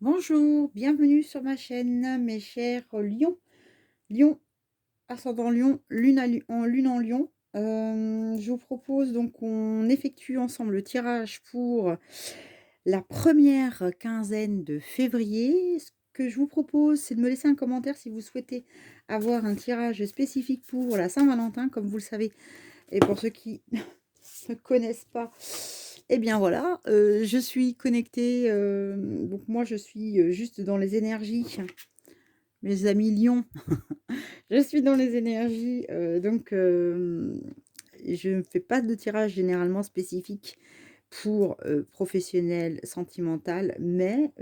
Bonjour, bienvenue sur ma chaîne, mes chers lions. Lion, ascendant lion, lune en lion. Je vous propose donc qu'on effectue ensemble le tirage pour la première quinzaine de février. Ce que je vous propose, c'est de me laisser un commentaire si vous souhaitez avoir un tirage spécifique pour la Saint-Valentin, comme vous le savez. Et pour ceux qui ne connaissent pas, eh bien voilà, je suis connectée, donc moi je suis juste dans les énergies, mes amis lions, je suis dans les énergies, donc je ne fais pas de tirage généralement spécifique pour professionnel, sentimental, mais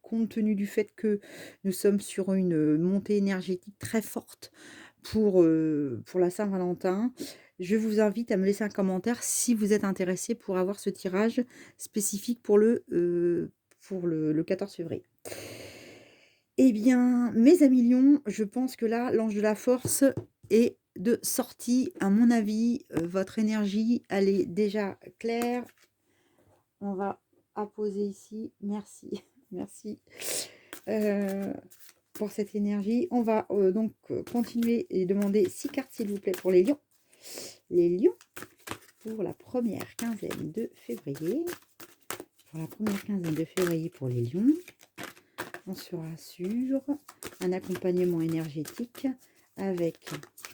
compte tenu du fait que nous sommes sur une montée énergétique très forte pour la Saint-Valentin, je vous invite à me laisser un commentaire si vous êtes intéressé pour avoir ce tirage spécifique pour le 14 février. Eh bien, mes amis lions, je pense que là, l'ange de la force est de sortie. À mon avis, votre énergie, elle est déjà claire. On va apposer ici. Merci, merci pour cette énergie. On va donc continuer et demander 6 cartes, s'il vous plaît, pour les lions. Les lions, pour la première quinzaine de février. Pour la première quinzaine de février pour les lions, on sera sur un accompagnement énergétique avec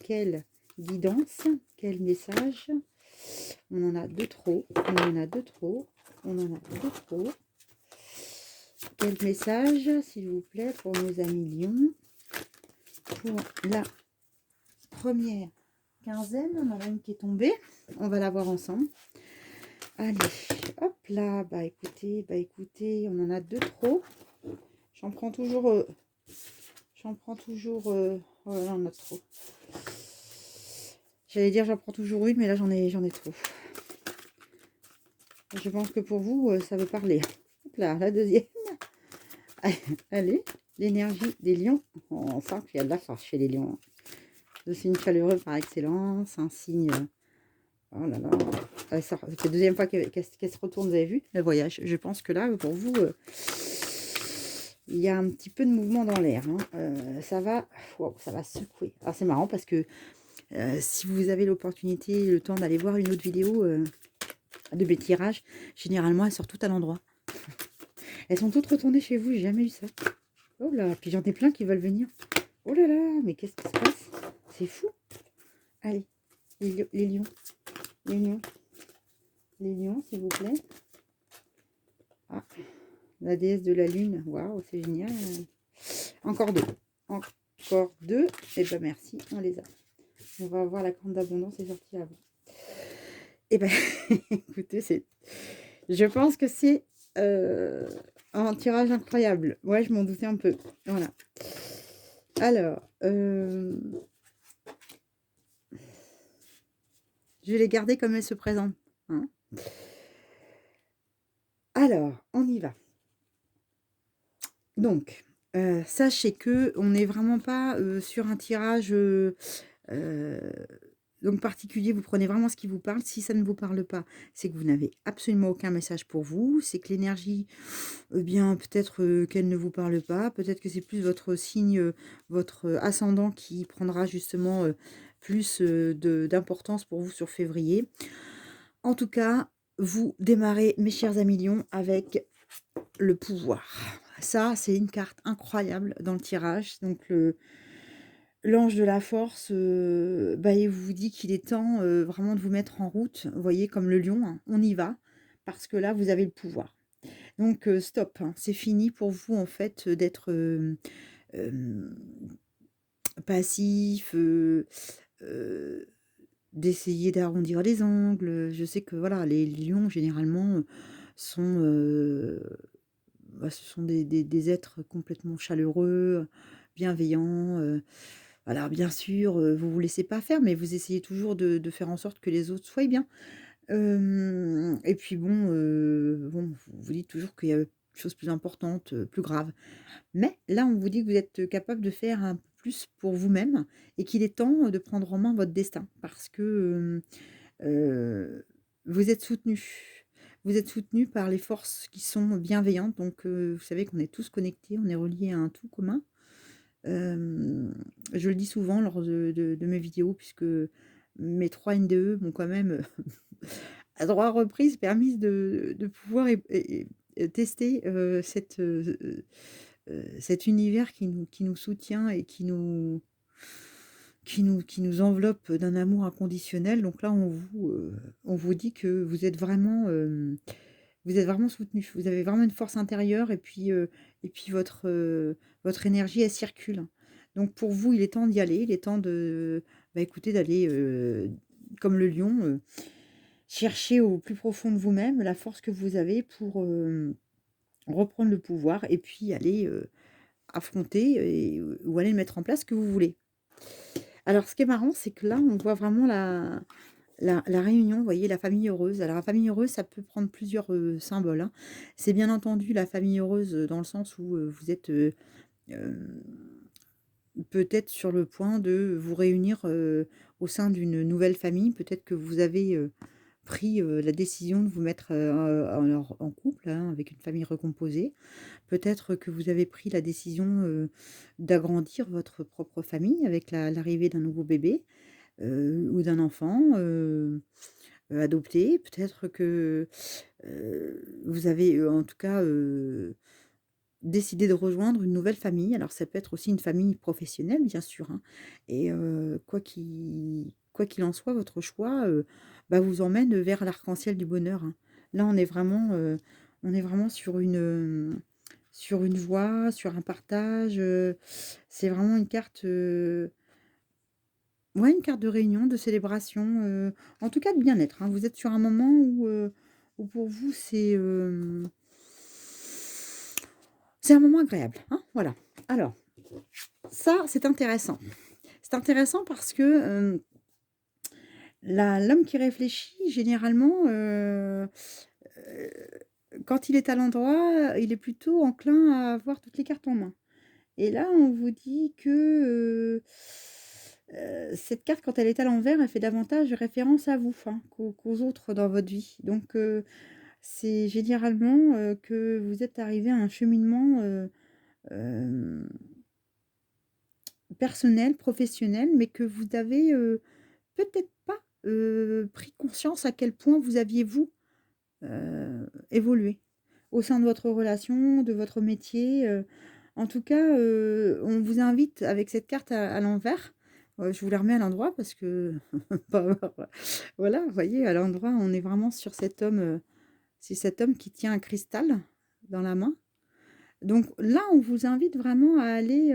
quelle guidance, quel message. On en a deux trop, on en a deux trop, on en a deux trop. Quel message, s'il vous plaît, pour nos amis lions, pour la première quinzaine. On en a une qui est tombée, on va la voir ensemble. Allez, hop là, bah écoutez, on en a deux trop. J'en prends toujours, oh là, on a trop. J'allais dire j'en prends toujours une, mais là j'en ai trop. Je pense que pour vous, ça veut parler. Hop là, la deuxième. Allez, l'énergie des lions. On sent qu'il y a de la force chez les lions. Le signe chaleureux par excellence, un signe... Oh là là, ça fait la deuxième fois qu'elle se retourne, vous avez vu, le voyage. Je pense que là, pour vous, il y a un petit peu de mouvement dans l'air. Hein. Ça va secouer. Alors c'est marrant parce que si vous avez l'opportunité, le temps d'aller voir une autre vidéo de mes tirages, généralement elles sortent toutes à l'endroit. Elles sont toutes retournées chez vous, j'ai jamais eu ça. Oh là, puis j'en ai plein qui veulent venir. Oh là là, mais qu'est-ce qui se passe? C'est fou. Allez, les lions, les lions, les lions, s'il vous plaît. Ah, la déesse de la lune, waouh, c'est génial. Encore deux, encore deux. Eh ben merci, on les a. On va avoir la grande d'abondance est sortie avant. Eh ben, écoutez, je pense que c'est un tirage incroyable. Ouais, je m'en doutais un peu. Voilà. Alors, je vais les garder comme elles se présentent. Hein. Alors, on y va. Donc, sachez que on n'est vraiment pas sur un tirage donc particulier. Vous prenez vraiment ce qui vous parle. Si ça ne vous parle pas, c'est que vous n'avez absolument aucun message pour vous. C'est que l'énergie, eh bien, peut-être qu'elle ne vous parle pas. Peut-être que c'est plus votre signe, votre ascendant qui prendra justement plus d'importance pour vous sur février. En tout cas, vous démarrez, mes chers amis lions, avec le pouvoir. Ça, c'est une carte incroyable dans le tirage. Donc, l'ange de la force, bah, il vous dit qu'il est temps vraiment de vous mettre en route. Vous voyez, comme le lion, hein, on y va. Parce que là, vous avez le pouvoir. Donc, stop. Hein, c'est fini pour vous, en fait, d'être passif, d'essayer d'arrondir les angles. Je sais que, voilà, les lions, généralement, sont... bah, ce sont des êtres complètement chaleureux, bienveillants. Alors bien sûr, vous vous laissez pas faire, mais vous essayez toujours de faire en sorte que les autres soient bien. Et puis bon, vous vous dites toujours qu'il y a des choses plus importantes, plus graves. Mais là, on vous dit que vous êtes capable de faire un peu plus pour vous-même et qu'il est temps de prendre en main votre destin parce que vous êtes soutenu. Vous êtes soutenu par les forces qui sont bienveillantes. Donc, vous savez qu'on est tous connectés, on est reliés à un tout commun. Je le dis souvent lors de mes vidéos, puisque mes 3 NDE m'ont quand même, à 3 reprises permis de pouvoir et tester, cet univers qui nous soutient et qui nous enveloppe d'un amour inconditionnel. Donc là, on vous dit que vous êtes vraiment soutenu. Vous avez vraiment une force intérieure et puis votre énergie, elle circule. Donc pour vous, il est temps d'y aller. Il est temps écoutez, d'aller, comme le lion, chercher au plus profond de vous-même la force que vous avez pour, reprendre le pouvoir et puis aller, affronter ou aller mettre en place ce que vous voulez. Alors ce qui est marrant, c'est que là, on voit vraiment la réunion, vous voyez, la famille heureuse. Alors la famille heureuse, ça peut prendre plusieurs, symboles, hein. C'est bien entendu la famille heureuse, dans le sens où, vous êtes, hem, peut-être sur le point de vous réunir, au sein d'une nouvelle famille. Peut-être que vous avez, pris, la décision de vous mettre, en couple, hein, avec une famille recomposée. Peut-être que vous avez pris la décision, d'agrandir votre propre famille avec l'arrivée d'un nouveau bébé, ou d'un enfant, adopté. Peut-être que, vous avez, en tout cas, décidé de rejoindre une nouvelle famille. Alors ça peut être aussi une famille professionnelle, bien sûr, hein, et quoi qu'il en soit, votre choix, vous emmène vers l'arc-en-ciel du bonheur, hein. Là, on est vraiment sur une voie, sur un partage, c'est vraiment une carte, ouais, une carte de réunion, de célébration, en tout cas de bien-être, hein. Vous êtes sur un moment où pour vous c'est un moment agréable, hein, voilà. Alors ça, c'est intéressant. C'est intéressant parce que, l'homme qui réfléchit généralement, heu, quand il est à l'endroit, il est plutôt enclin à avoir toutes les cartes en main. Et là, on vous dit que, cette carte, quand elle est à l'envers, elle fait davantage référence à vous, hein, qu'aux autres dans votre vie. Donc, c'est généralement, que vous êtes arrivé à un cheminement, hem, personnel, professionnel, mais que vous avez, peut-être pas, pris conscience à quel point vous aviez, vous, évolué au sein de votre relation, de votre métier, en tout cas, on vous invite avec cette carte à l'envers, je vous la remets à l'endroit parce que pas voilà, vous voyez, à l'endroit, on est vraiment sur cet homme, c'est cet homme qui tient un cristal dans la main. Donc là, on vous invite vraiment à aller,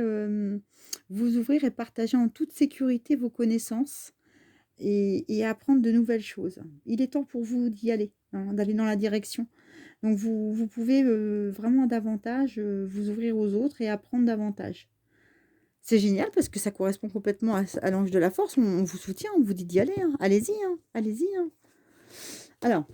vous ouvrir et partager en toute sécurité vos connaissances et apprendre de nouvelles choses. Il est temps pour vous d'y aller, hein, d'aller dans la direction. Donc vous pouvez, vraiment davantage, vous ouvrir aux autres et apprendre davantage. C'est génial parce que ça correspond complètement à l'ange de la force. On vous soutient, on vous dit d'y aller, hein. Allez-y, hein, allez-y, hein. Alors,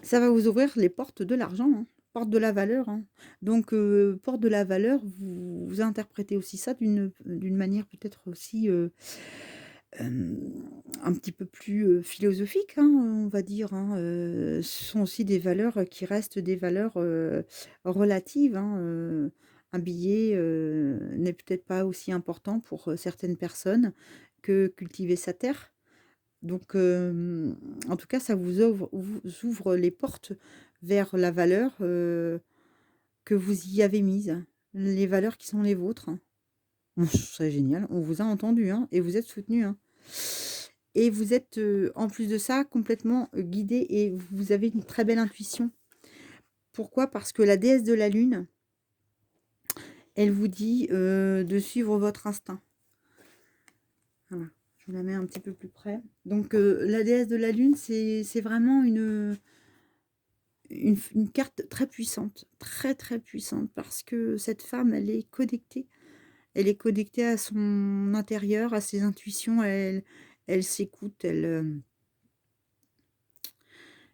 ça va vous ouvrir les portes de l'argent, hein, porte de la valeur, hein. Donc, porte de la valeur, vous interprétez aussi ça d'une manière peut-être aussi, un petit peu plus, philosophique, hein, on va dire, hein. Ce sont aussi des valeurs, qui restent des valeurs, relatives, hein. Un billet, n'est peut-être pas aussi important pour, certaines personnes que cultiver sa terre. Donc, en tout cas, ça vous ouvre les portes vers la valeur, que vous y avez mise, les valeurs qui sont les vôtres. Bon, je trouve ça génial. On vous a entendu, hein, et vous êtes soutenu, hein. Et vous êtes, en plus de ça, complètement, guidé et vous avez une très belle intuition. Pourquoi? Parce que la déesse de la lune, elle vous dit, de suivre votre instinct. Voilà, je vous la mets un petit peu plus près. Donc, la déesse de la lune, c'est vraiment une carte très puissante, très, très puissante parce que cette femme, elle est connectée. Elle est connectée à son intérieur, à ses intuitions, elle s'écoute, elle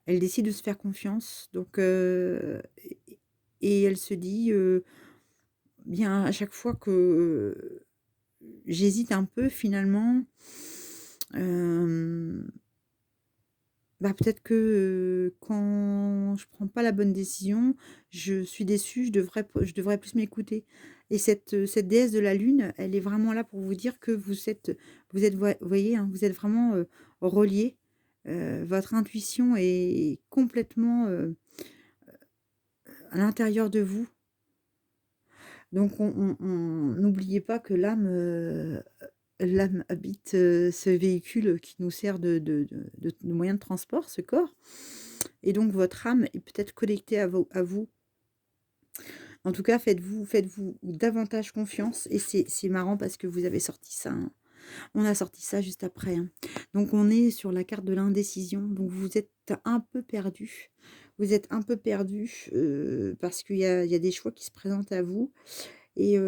décide de se faire confiance. Donc, et elle se dit, bien, à chaque fois que, j'hésite un peu finalement, hem, bah, peut-être que, quand je prends pas la bonne décision, je suis déçue, je devrais plus m'écouter et cette déesse de la lune, elle est vraiment là pour vous dire que vous êtes voyez, hein, vous êtes vraiment, reliés. Votre intuition est complètement, à l'intérieur de vous. Donc n'oubliez pas que l'âme habite, ce véhicule qui nous sert de moyen de transport, ce corps et donc votre âme est peut-être connectée à vous. En tout cas, faites-vous davantage confiance et c'est marrant parce que vous avez sorti ça, hein. On a sorti ça juste après, hein. Donc on est sur la carte de l'indécision, donc vous êtes un peu perdu. Vous êtes un peu perdu, parce qu'il y a des choix qui se présentent à vous et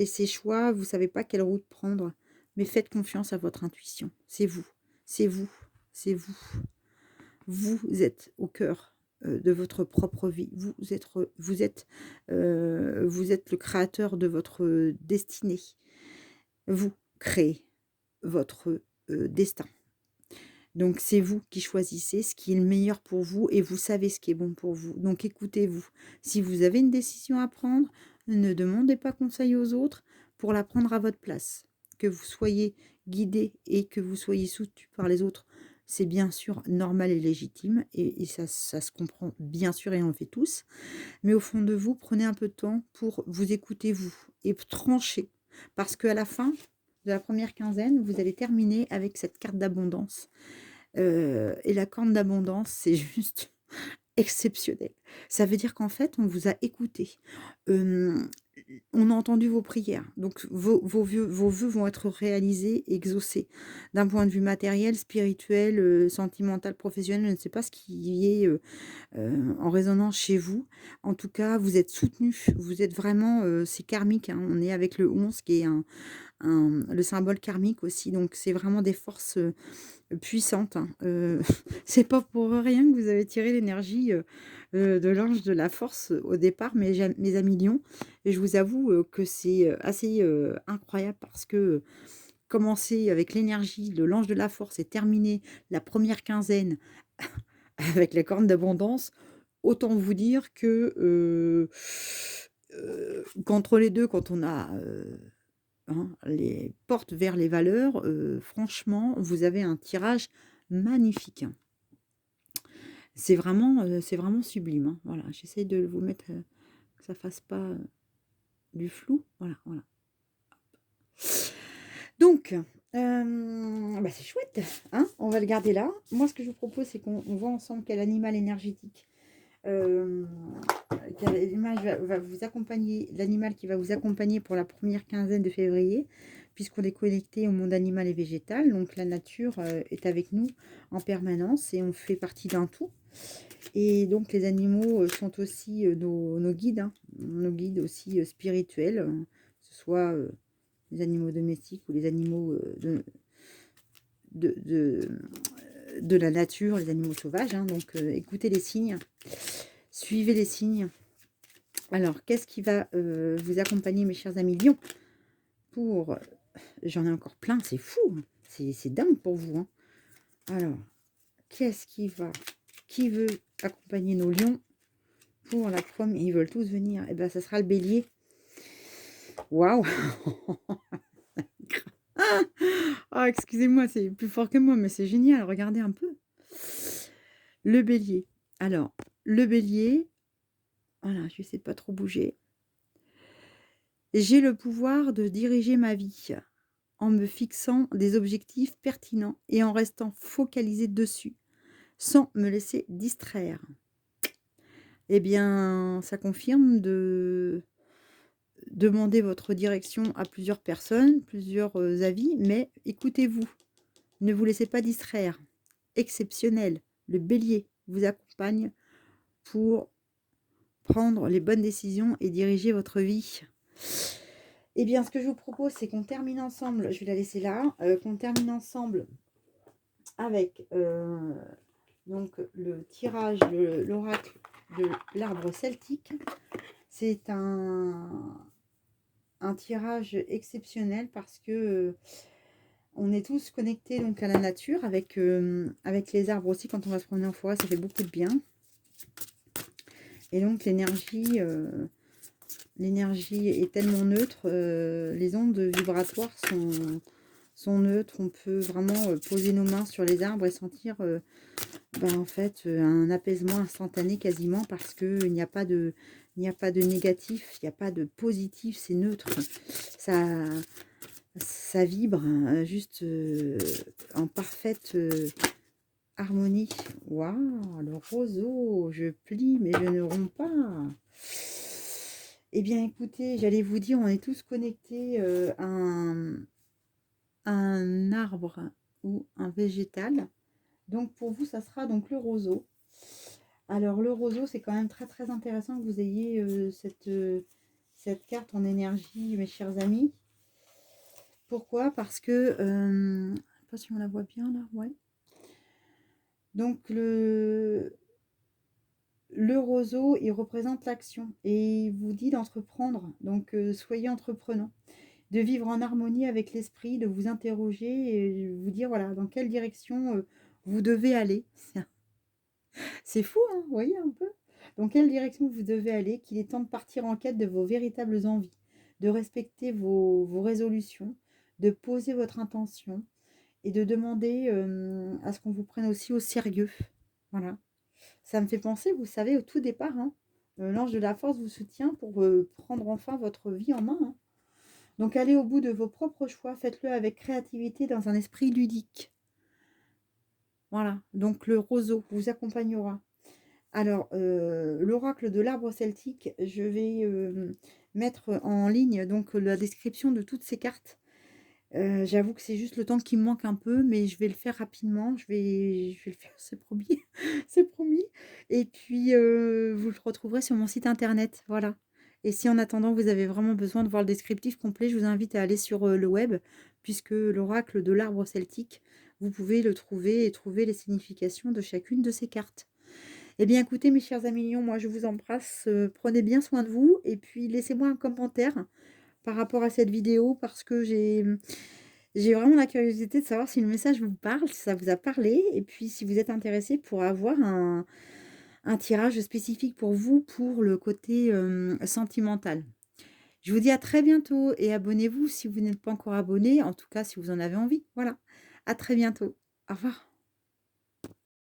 ces choix, vous savez pas quelle route prendre, mais faites confiance à votre intuition. C'est vous, c'est vous, c'est vous. Vous êtes au cœur, de votre propre vie. Vous êtes le créateur de votre destinée. Vous créez votre, destin. Donc c'est vous qui choisissez ce qui est le meilleur pour vous et vous savez ce qui est bon pour vous. Donc écoutez-vous. Si vous avez une décision à prendre, ne demandez pas conseil aux autres pour la prendre à votre place. Que vous soyez guidé et que vous soyez soutenu par les autres, c'est bien sûr normal et légitime et ça se comprend bien sûr et on le fait tous. Mais au fond de vous, prenez un peu de temps pour vous écouter vous et trancher. Parce qu'à la fin de la première quinzaine, vous allez terminer avec cette carte d'abondance. Et la corne d'abondance, c'est juste exceptionnel. Ça veut dire qu'en fait, on vous a écouté. Hem, on a entendu vos prières, donc vos vœux vont être réalisés, exaucés. D'un point de vue matériel, spirituel, sentimental, professionnel, je ne sais pas ce qui est, en résonance chez vous. En tout cas, vous êtes soutenus, vous êtes vraiment, c'est karmique, hein. On est avec le 11 qui est le symbole karmique aussi, donc c'est vraiment des forces, puissante, hein. C'est pas pour rien que vous avez tiré l'énergie, de l'ange de la force, au départ, mes amis lions et je vous avoue, que c'est, assez, incroyable parce que, commencer avec l'énergie de l'ange de la force et terminer la première quinzaine avec les cornes d'abondance, autant vous dire que, qu'entre les 2 quand on a, hein, les portes vers les valeurs, franchement, vous avez un tirage magnifique, hein. C'est vraiment sublime, hein. Voilà, j'essaye de vous mettre, que ça fasse pas, du flou. Voilà, voilà. Donc, bah, c'est chouette, hein, on va le garder là. Moi, ce que je vous propose, c'est qu'on voit ensemble quel animal énergétique, hem, quel animal va vous accompagner, l'animal qui va vous accompagner pour la première quinzaine de février, puisqu'on est connecté au monde animal et végétal. Donc la nature, est avec nous en permanence et on fait partie d'un tout. Et donc les animaux, sont aussi, nos guides, hein, nos guides aussi, spirituels, que ce soit, les animaux domestiques ou les animaux, de de, de la nature, les animaux sauvages, hein. Donc écoutez les signes, suivez les signes. Alors qu'est-ce qui va, vous accompagner mes chers amis lions pour, j'en ai encore plein, c'est fou, hein, c'est dingue pour vous, hein. Alors, qui veut accompagner nos lions pour la première, ils veulent tous venir. Eh ben, ça sera le bélier. Waouh! Ah, excusez-moi, c'est plus fort que moi, mais c'est génial. Regardez un peu. Le bélier. Alors, le bélier, voilà, je ne sais pas trop bouger. J'ai le pouvoir de diriger ma vie en me fixant des objectifs pertinents et en restant focalisé dessus, sans me laisser distraire. Eh bien, ça confirme de demander votre direction à plusieurs personnes, plusieurs avis, mais écoutez-vous, ne vous laissez pas distraire. Exceptionnel, le bélier vous accompagne pour prendre les bonnes décisions et diriger votre vie. Eh bien, ce que je vous propose, c'est qu'on termine ensemble, je vais la laisser là, qu'on termine ensemble avec donc le tirage, l'oracle de l'arbre celtique. C'est un tirage exceptionnel parce que on est tous connectés donc à la nature avec les arbres aussi. Quand on va se promener en forêt, ça fait beaucoup de bien. Et donc l'énergie est tellement neutre, les ondes vibratoires sont neutres. On peut vraiment poser nos mains sur les arbres et sentir en fait un apaisement instantané quasiment, parce que il n'y a pas de négatif, il n'y a pas de positif, c'est neutre. Ça, ça vibre hein, juste en parfaite harmonie. Waouh, le roseau, je plie mais je ne romps pas. Eh bien, écoutez, j'allais vous dire, on est tous connectés à un arbre ou un végétal. Donc, pour vous, ça sera donc le roseau. Alors, le roseau, c'est quand même très, très intéressant que vous ayez cette carte en énergie, mes chers amis. Pourquoi? Parce que, je ne sais pas si on la voit bien là, ouais. Donc, le roseau, il représente l'action et il vous dit d'entreprendre. Donc, soyez entreprenant, de vivre en harmonie avec l'esprit, de vous interroger et vous dire, voilà, dans quelle direction vous devez aller. C'est fou, hein, vous voyez un peu? Dans quelle direction vous devez aller, qu'il est temps de partir en quête de vos véritables envies, de respecter vos résolutions, de poser votre intention et de demander à ce qu'on vous prenne aussi au sérieux. Voilà. Ça me fait penser, vous savez, au tout départ, hein, l'ange de la force vous soutient pour prendre enfin votre vie en main. Hein. Donc allez au bout de vos propres choix, faites-le avec créativité dans un esprit ludique. Voilà, donc le roseau vous accompagnera. Alors, l'oracle de l'arbre celtique, je vais mettre en ligne donc la description de toutes ces cartes. J'avoue que c'est juste le temps qui me manque un peu, mais je vais le faire rapidement. Je vais le faire, c'est promis. C'est promis. Et puis, vous le retrouverez sur mon site internet. Voilà. Et si en attendant, vous avez vraiment besoin de voir le descriptif complet, je vous invite à aller sur le web, puisque l'oracle de l'arbre celtique, vous pouvez le trouver et trouver les significations de chacune de ces cartes. Eh bien, écoutez, mes chers amis lions, moi je vous embrasse. Prenez bien soin de vous et puis laissez-moi un commentaire par rapport à cette vidéo parce que j'ai vraiment la curiosité de savoir si le message vous parle, si ça vous a parlé et puis si vous êtes intéressé pour avoir un tirage spécifique pour vous pour le côté sentimental. Je vous dis à très bientôt et abonnez-vous si vous n'êtes pas encore abonné, en tout cas si vous en avez envie. Voilà, à très bientôt. Au revoir.